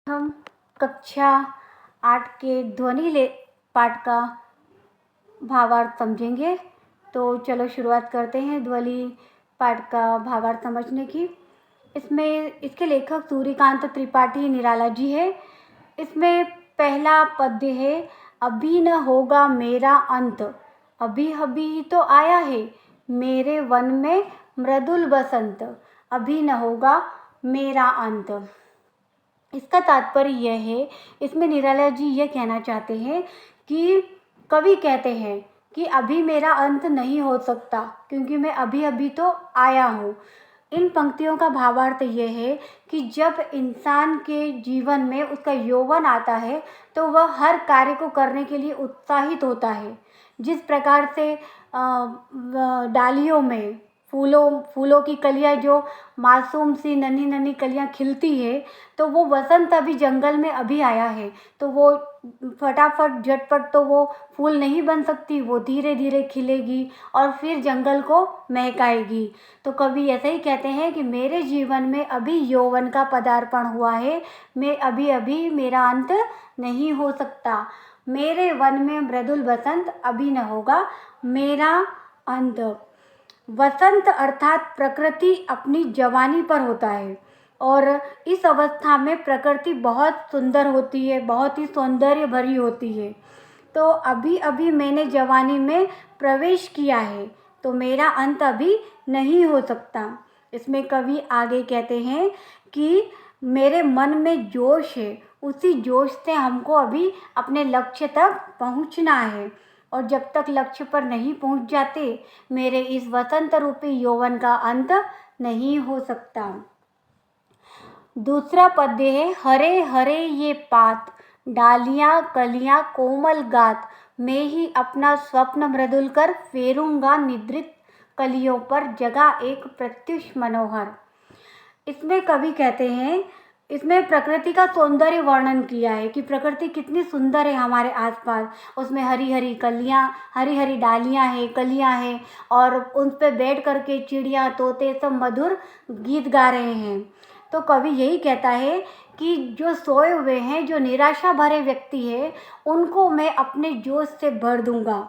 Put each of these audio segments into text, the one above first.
हम कक्षा 8 के ध्वनि ले पाठ का भावार्थ समझेंगे। तो चलो शुरुआत करते हैं ध्वनि पाठ का भावार्थ समझने की। इसके लेखक सूर्यकांत त्रिपाठी निराला जी है। इसमें पहला पद्य है, अभी न होगा मेरा अंत, अभी अभी तो आया है मेरे वन में मृदुल बसंत, अभी न होगा मेरा अंत। इसका तात्पर्य यह है, इसमें निराला जी ये कहना चाहते हैं कि कवि कहते हैं कि अभी मेरा अंत नहीं हो सकता क्योंकि मैं अभी अभी तो आया हूँ। इन पंक्तियों का भावार्थ ये है कि जब इंसान के जीवन में उसका यौवन आता है तो वह हर कार्य को करने के लिए उत्साहित होता है। जिस प्रकार से डालियों में फूलों की कलियां जो मासूम सी नन्ही नन्ही कलियां खिलती है, तो वो वसंत अभी जंगल में अभी आया है, तो वो फटाफट झटपट तो वो फूल नहीं बन सकती, वो धीरे धीरे खिलेगी और फिर जंगल को महकाएगी। तो कवि ऐसे ही कहते हैं कि मेरे जीवन में अभी यौवन का पदार्पण हुआ है, मैं अभी अभी मेरा अंत नहीं हो सकता, मेरे वन में मृदुल बसंत, अभी न होगा मेरा अंत। वसंत अर्थात प्रकृति अपनी जवानी पर होता है और इस अवस्था में प्रकृति बहुत सुंदर होती है, बहुत ही सौंदर्य भरी होती है। तो अभी अभी मैंने जवानी में प्रवेश किया है तो मेरा अंत अभी नहीं हो सकता। इसमें कवि आगे कहते हैं कि मेरे मन में जोश है, उसी जोश से हमको अभी अपने लक्ष्य तक पहुंचना है और जब तक लक्ष्य पर नहीं पहुंच जाते मेरे इस वसंत रूपी यौवन का अंत नहीं हो सकता। दूसरा पद्य है, हरे हरे ये पात, डालियां कलियां कोमल गात, मैं ही अपना स्वप्न मृदुल कर फेरूंगा निद्रित कलियों पर, जगा एक प्रत्युष मनोहर। इसमें कवि कहते हैं, इसमें प्रकृति का सौंदर्य वर्णन किया है कि प्रकृति कितनी सुंदर है हमारे आसपास। उसमें हरी हरी कलियां, हरी हरी डालियां हैं, कलियां हैं और उन पर बैठ करके चिड़िया तोते सब मधुर गीत गा रहे हैं। तो कवि यही कहता है कि जो सोए हुए हैं, जो निराशा भरे व्यक्ति है, उनको मैं अपने जोश से भर दूंगा।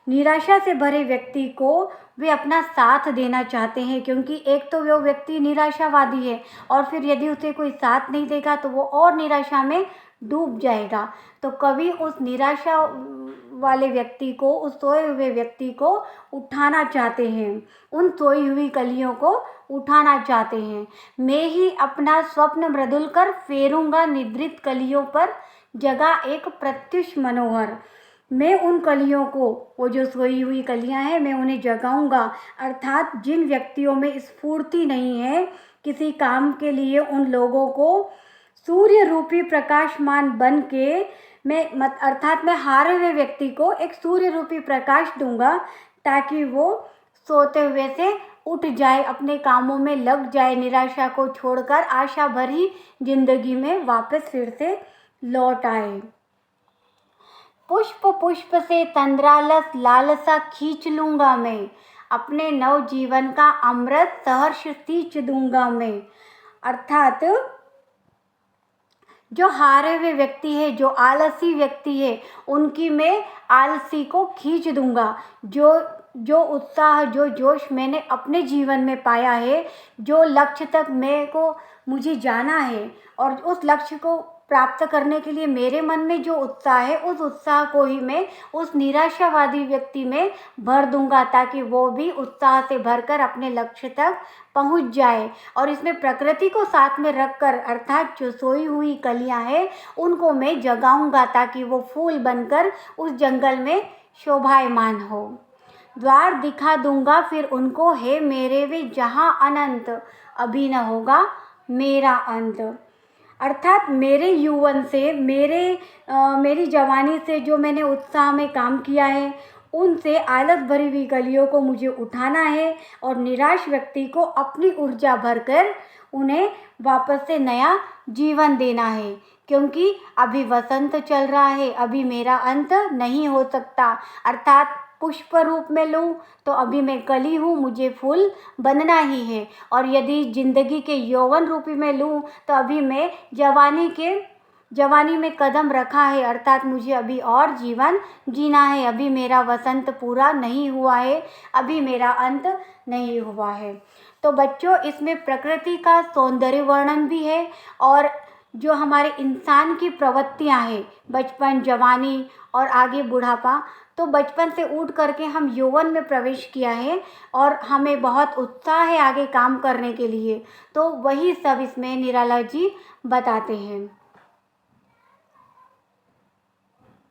निराशा से भरे व्यक्ति को वे अपना साथ देना चाहते हैं क्योंकि एक तो वो व्यक्ति निराशावादी है और फिर यदि उसे कोई साथ नहीं देगा तो वो और निराशा में डूब जाएगा। तो कवि उस निराशा वाले व्यक्ति को, उस सोए हुए व्यक्ति को उठाना चाहते हैं, उन सोई हुई कलियों को उठाना चाहते हैं। मैं ही अपना स्वप्न मृदुल कर फेरूंगा निद्रित कलियों पर, जगा एक प्रत्युष मनोहर। मैं उन कलियों को, वो जो सोई हुई कलियां हैं, मैं उन्हें जगाऊंगा। अर्थात जिन व्यक्तियों में स्फूर्ति नहीं है किसी काम के लिए, उन लोगों को सूर्य रूपी प्रकाशमान बन के मैं हारे हुए व्यक्ति को एक सूर्य रूपी प्रकाश दूंगा ताकि वो सोते हुए से उठ जाए, अपने कामों में लग जाए, निराशा को छोड़कर आशा भरी जिंदगी में वापस फिर से लौट आए। पुष्प पुष्प से तंद्रालस लालसा खींच लूंगा मैं, अपने नव जीवन का अमृत सहर्ष सींच दूंगा मैं। अर्थात जो हारे हुए व्यक्ति है, जो आलसी व्यक्ति है, उनकी मैं आलसी को खींच दूंगा। जो उत्साह, जो जोश मैंने अपने जीवन में पाया है, जो लक्ष्य तक मुझे जाना है और उस लक्ष्य को प्राप्त करने के लिए मेरे मन में जो उत्साह है, उस उत्साह को ही मैं उस निराशावादी व्यक्ति में भर दूंगा ताकि वो भी उत्साह से भरकर अपने लक्ष्य तक पहुंच जाए। और इसमें प्रकृति को साथ में रखकर, अर्थात जो सोई हुई कलियां हैं, उनको मैं जगाऊंगा ताकि वो फूल बनकर उस जंगल में शोभायमान हो। द्वार दिखा दूंगा फिर उनको, है मेरे वे जहां अनंत, अभी न होगा मेरा अंत। अर्थात मेरे यौवन से, मेरी जवानी से जो मैंने उत्साह में काम किया है, उनसे आलस भरी हुई कलियों को मुझे उठाना है और निराश व्यक्ति को अपनी ऊर्जा भरकर उन्हें वापस से नया जीवन देना है क्योंकि अभी वसंत चल रहा है, अभी मेरा अंत नहीं हो सकता। अर्थात पुष्प रूप में लूँ तो अभी मैं कली हूँ, मुझे फूल बनना ही है। और यदि ज़िंदगी के यौवन रूपी में लूँ तो अभी मैं जवानी में कदम रखा है, अर्थात मुझे अभी और जीवन जीना है। अभी मेरा वसंत पूरा नहीं हुआ है, अभी मेरा अंत नहीं हुआ है। तो बच्चों, इसमें प्रकृति का सौंदर्य वर्णन भी है और जो हमारे इंसान की प्रवृत्तियां हैं, बचपन, जवानी और आगे बुढ़ापा, तो बचपन से उठ करके हम यौवन में प्रवेश किया है और हमें बहुत उत्साह है आगे काम करने के लिए। तो वही सब इसमें निराला जी बताते हैं।